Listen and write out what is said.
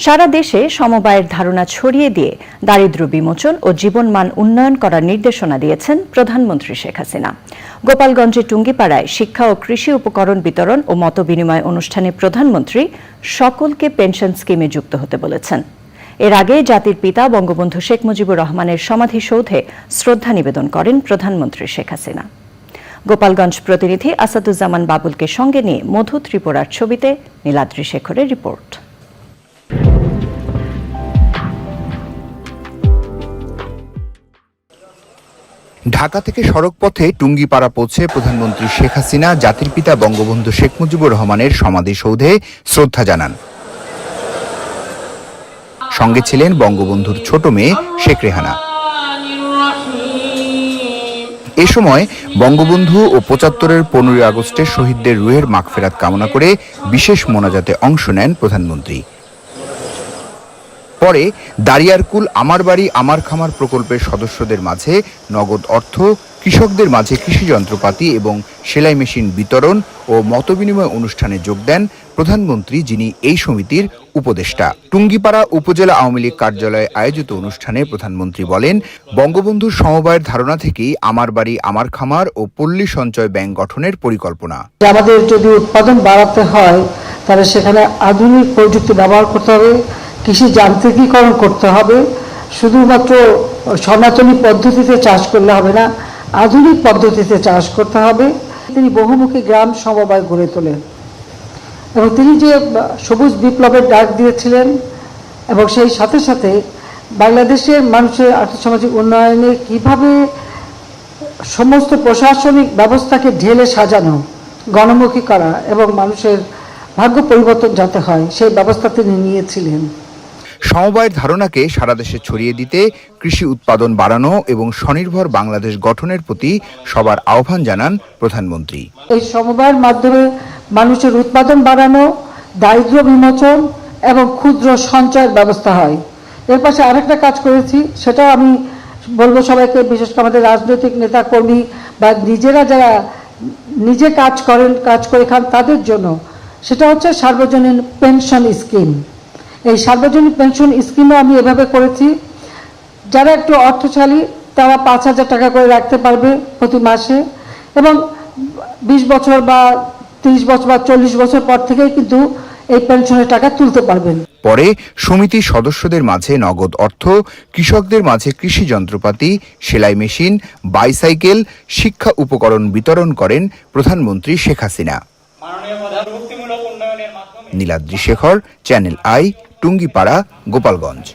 সারা দেশে সমবায়ের ধারণা ছড়িয়ে দিয়ে দারিদ্র্য বিমোচন ও জীবনমান উন্নয়ন করার নির্দেশনা দিয়েছেন প্রধানমন্ত্রী শেখ হাসিনা। গোপালগঞ্জের টুঙ্গিপাড়ায় শিক্ষা ও কৃষি উপকরণ বিতরণ ও মতবিনিময় অনুষ্ঠানে প্রধানমন্ত্রী সকলকে পেনশন স্কিমে যুক্ত হতে বলেছেন। এর আগে জাতির পিতা বঙ্গবন্ধু শেখ মুজিবুর রহমানের সমাধিসৌধে শ্রদ্ধা নিবেদন করেন প্রধানমন্ত্রী শেখ হাসিনা। গোপালগঞ্জ প্রতিনিধি আসাদুজ্জামান বাবুলকে সঙ্গে নিয়ে মধু ত্রিপুরার ছবিতে নীলাদ্রি শেখরের রিপোর্ট। ঢাকা থেকে সড়কপথে টুঙ্গিপাড়া পৌঁছে প্রধানমন্ত্রী শেখ হাসিনা জাতির পিতা বঙ্গবন্ধু শেখ মুজিবুর রহমানের সমাধিসৌধে শ্রদ্ধা জানান। সঙ্গে ছিলেন বঙ্গবন্ধুর ছোট মেয়ে শেখ রেহানা। এ সময় বঙ্গবন্ধু ও ৭৫-এর ১৫ই আগস্টের শহীদদের রুহের মাগফিরাত কামনা করে বিশেষ মোনাজাতে অংশ নেন প্রধানমন্ত্রী। পরে দারিয়ারকুল আমার বাড়ি আমার খামার প্রকল্পের সদস্যদের মাঝে নগদ অর্থ, কৃষকদের মাঝে কৃষি যন্ত্রপাতি এবং সেলাই মেশিন বিতরণ ও মতবিনিময় অনুষ্ঠানে যোগ দেন প্রধানমন্ত্রী, যিনি এই সমিতির উপদেষ্টা। টুঙ্গিপাড়া উপজেলা আওয়ামী লীগ কার্যালয়ে আয়োজিত অনুষ্ঠানে প্রধানমন্ত্রী বলেন, বঙ্গবন্ধুর সমবায়ের ধারণা থেকেই আমার বাড়ি আমার খামার ও পল্লী সঞ্চয় ব্যাংক গঠনের পরিকল্পনা। আমাদের যদি উৎপাদন বাড়াতে হয় তাহলে সেখানে আধুনিক প্রযুক্তি ব্যবহার করতে হবে, কৃষি যান্ত্রিকীকরণ করতে হবে। শুধুমাত্র সনাতনী পদ্ধতিতে চাষ করলে হবে না, আধুনিক পদ্ধতিতে চাষ করতে হবে। তিনি বহুমুখী গ্রাম সমবায় গড়ে তোলেন এবং তিনি যে সবুজ বিপ্লবের ডাক দিয়েছিলেন এবং সেই সাথে সাথে বাংলাদেশের মানুষের আর্থসামাজিক উন্নয়নে কিভাবে সমস্ত প্রশাসনিক ব্যবস্থাকে ঢেলে সাজানো, গণমুখী করা এবং মানুষের ভাগ্য পরিবর্তন যাতে হয় সেই ব্যবস্থা তিনি নিয়েছিলেন। সমবায়ের ধারণাকে সারা দেশে ছড়িয়ে দিতে কৃষি উৎপাদন বাড়ানো এবং স্বনির্ভর বাংলাদেশ গঠনের প্রতি সবার আহ্বান জানান প্রধানমন্ত্রী। এই সমবায়ের মাধ্যমে মানুষের উৎপাদন বাড়ানো, দারিদ্র্য বিমোচন এবং ক্ষুদ্র সঞ্চয়ের ব্যবস্থা হয়। এর পাশে আরেকটা কাজ করেছি, সেটা আমি বলবো সবাইকে, বিশেষ করে আমাদের রাজনৈতিক নেতা কর্মী বা নিজেরা যারা নিজে কাজ করে খান তাদের জন্য, সেটা হচ্ছে সার্বজনীন পেনশন স্কিম। এই সার্বজনীন পেনশন স্কিমও আমি এভাবে করেছি, যারা একটু অর্থশালী তারা ৫,০০০ টাকা করে রাখতে পারবে প্রতি মাসে এবং ২০ বছর বা ৩০ বছর বা ৪০ বছর পর থেকেই কিন্তু এই পেনশনের টাকা তুলতে পারবেন। পরে সমিতির সদস্যদের মাঝে নগদ অর্থ, কৃষকদের মাঝে কৃষি যন্ত্রপাতি, সেলাই মেশিন, বাইসাইকেল, শিক্ষা উপকরণ বিতরণ করেন প্রধানমন্ত্রী শেখ হাসিনা। Niladri Shekhar, channel I, Tungipara, Gopalganj.